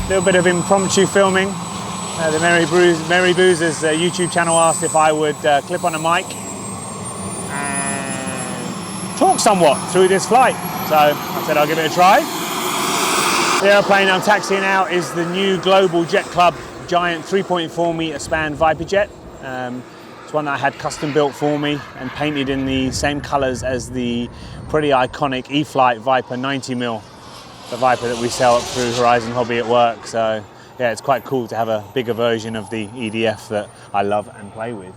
little bit of impromptu filming. The Merry Boozers YouTube channel asked if I would clip on a mic and talk somewhat through this flight. So I said I'll give it a try. The aeroplane I'm taxiing out is the new Global Jet Club giant 3.4 metre span Viper jet. It's one that I had custom built for me and painted in the same colours as the pretty iconic E-flite Viper 90mm, the Viper that we sell through Horizon Hobby at work. So yeah, it's quite cool to have a bigger version of the EDF that I love and play with.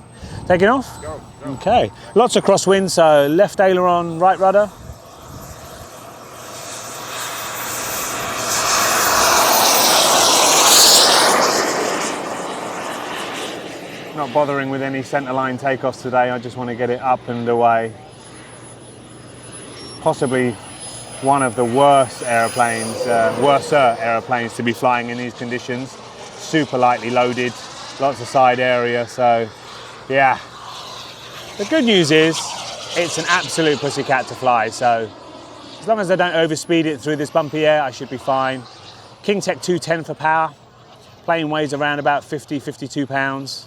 Taking off? Go. Okay, lots of crosswind, so left aileron, right rudder. Not bothering with any centerline takeoffs today, I just want to get it up and away. Possibly one of the worser aeroplanes to be flying in these conditions. Super lightly loaded, lots of side area, so yeah. The good news is it's an absolute pussycat to fly, so as long as I don't overspeed it through this bumpy air, I should be fine. King Tech 210 for power. Plane weighs around about 50, 52 pounds.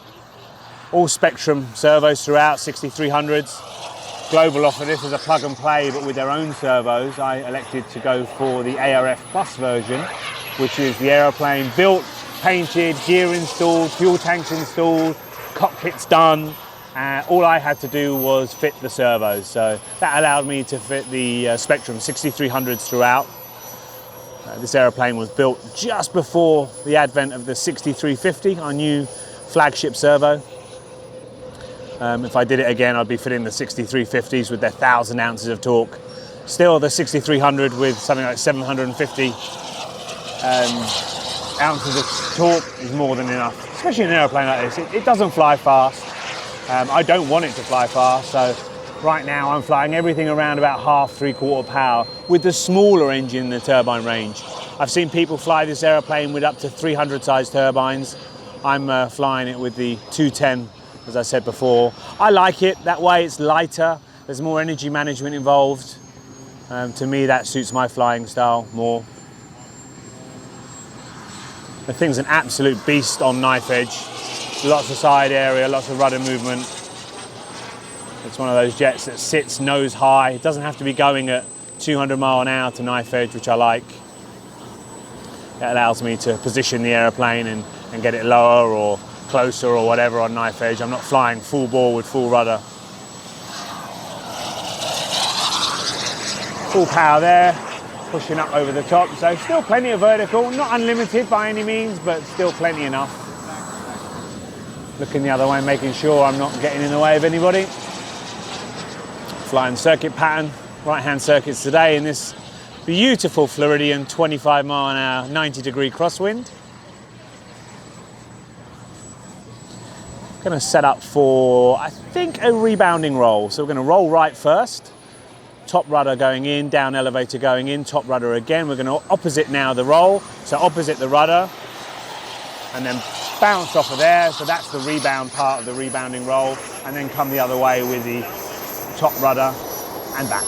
All Spektrum servos throughout, 6300s. Global offer this as a plug and play, but with their own servos. I elected to go for the ARF Plus version, which is the aeroplane built, painted, gear installed, fuel tanks installed, cockpit's done. All I had to do was fit the servos. So that allowed me to fit the Spektrum 6300s throughout. This aeroplane was built just before the advent of the 6350, our new flagship servo. If I did it again, I'd be fitting the 6350s with their 1,000 ounces of torque. Still, the 6300 with something like 750 ounces of torque is more than enough, especially in an aeroplane like this. It doesn't fly fast. I don't want it to fly fast, so right now I'm flying everything around about half, 3/4 power with the smaller engine in the turbine range. I've seen people fly this aeroplane with up to 300 size turbines. I'm flying it with the 210. As I said before, I like it that way. It's lighter, there's more energy management involved. To me, that suits my flying style more. The thing's an absolute beast on knife edge. Lots of side area, lots of rudder movement. It's one of those jets that sits nose high. It doesn't have to be going at 200 mile an hour to knife edge, which I like. It allows me to position the aeroplane and get it lower or closer or whatever on knife edge. I'm not flying full bore with full rudder. Full power there, pushing up over the top. So still plenty of vertical, not unlimited by any means, but still plenty enough. Looking the other way, making sure I'm not getting in the way of anybody. Flying circuit pattern, right-hand circuits today in this beautiful Floridian 25 mile an hour, 90-degree crosswind. Going to set up for, I think, a rebounding roll. So we're going to roll right first, top rudder going in, down elevator going in, top rudder again. We're going to opposite now the roll, so opposite the rudder, and then bounce off of there. So that's the rebound part of the rebounding roll, and then come the other way with the top rudder and back.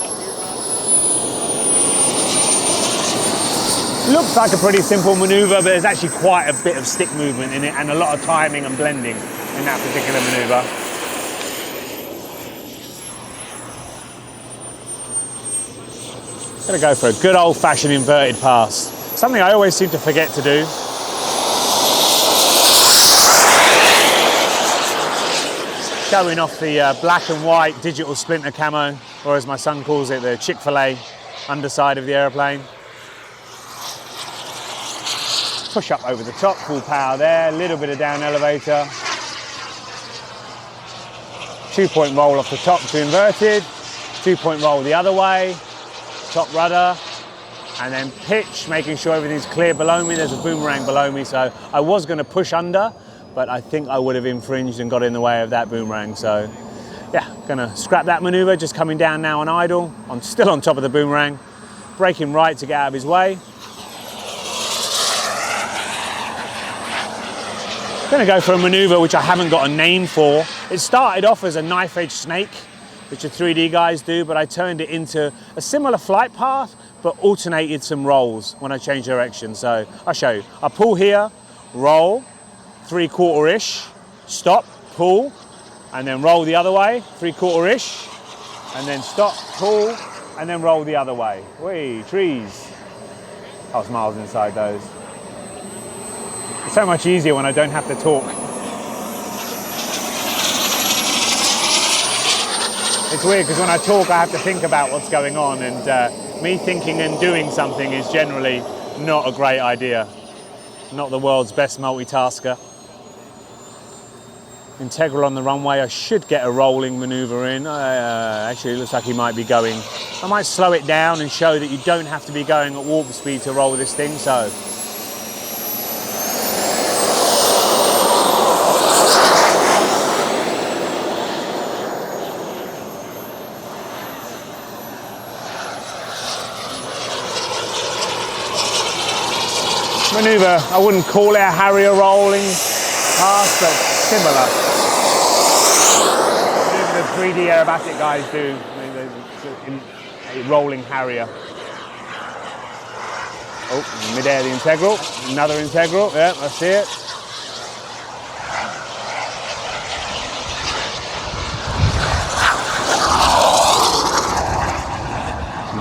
Looks like a pretty simple maneuver, but there's actually quite a bit of stick movement in it and a lot of timing and blending in that particular maneuver. Gonna go for a good old-fashioned inverted pass. Something I always seem to forget to do. Showing off the black and white digital splinter camo, or as my son calls it, the Chick-fil-A underside of the aeroplane. Push up over the top, full power there, a little bit of down elevator. 2-point roll off the top to inverted, 2-point roll the other way, top rudder, and then pitch, making sure everything's clear below me. There's a boomerang below me, so I was going to push under, but I think I would have infringed and got in the way of that boomerang. So yeah, gonna scrap that maneuver, just coming down now on idle. I'm still on top of the boomerang, braking right to get out of his way. Gonna go for a maneuver which I haven't got a name for. It started off as a knife edge snake, which the 3D guys do, but I turned it into a similar flight path, but alternated some rolls when I change direction. So I'll show you. I pull here, roll, 3/4-ish, stop, pull, and then roll the other way, 3/4-ish, and then stop, pull, and then roll the other way. Whee, trees. I was miles inside those. It's so much easier when I don't have to talk. It's weird because when I talk I have to think about what's going on, and me thinking and doing something is generally not a great idea. Not the world's best multitasker. Integral on the runway, I should get a rolling manoeuvre in. Actually, it looks like he might be going. I might slow it down and show that you don't have to be going at warp speed to roll this thing, so. Manoeuvre, I wouldn't call it a Harrier rolling pass, but similar. The 3D aerobatic guys do, a rolling Harrier. Oh, mid-air the integral, another integral, yeah, I see it.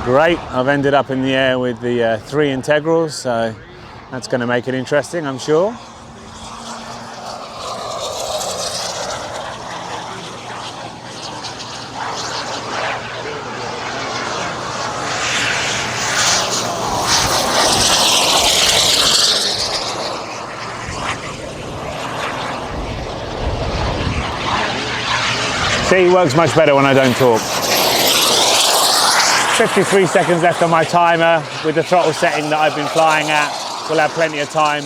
Great, I've ended up in the air with the 3 integrals, so that's going to make it interesting, I'm sure. See, it works much better when I don't talk. 53 seconds left on my timer with the throttle setting that I've been flying at. We'll have plenty of time.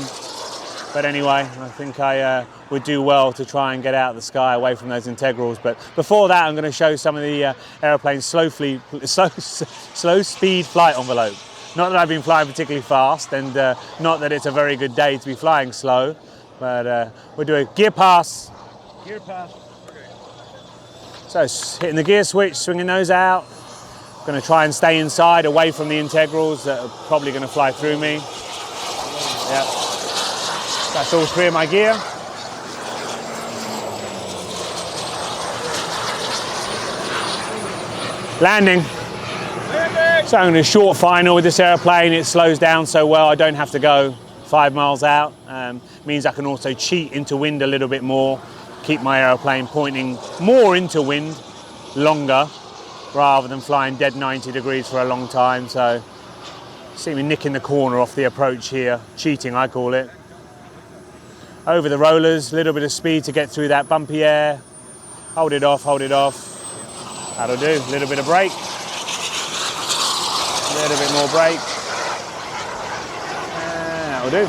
But anyway, I think I would do well to try and get out of the sky away from those integrals. But before that, I'm going to show some of the aeroplane's slow speed flight envelope. Not that I've been flying particularly fast, and not that it's a very good day to be flying slow, but we'll do a gear pass. Gear pass. So hitting the gear switch, swinging those out. Going to try and stay inside, away from the integrals that are probably going to fly through me. Yeah, that's all 3 of my gear. Landing. So I'm going to short final with this airplane. It slows down so well I don't have to go 5 miles out. Means I can also cheat into wind a little bit more. Keep my aeroplane pointing more into wind longer rather than flying dead 90 degrees for a long time. So see me nicking the corner off the approach here, cheating I call it. Over the rollers, a little bit of speed to get through that bumpy air. Hold it off, hold it off. That'll do, a little bit of brake. A little bit more brake. And that'll do.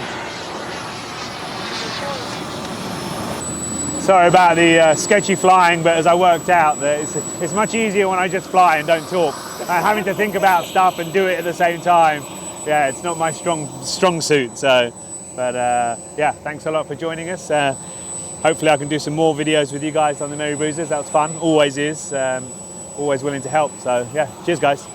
Sorry about the sketchy flying, but as I worked out, that it's much easier when I just fly and don't talk. Having to think about stuff and do it at the same time, yeah, it's not my strong suit. So, but yeah, thanks a lot for joining us. Hopefully I can do some more videos with you guys on the Merry Bruisers. That was fun, always is. Always willing to help. So yeah, cheers guys.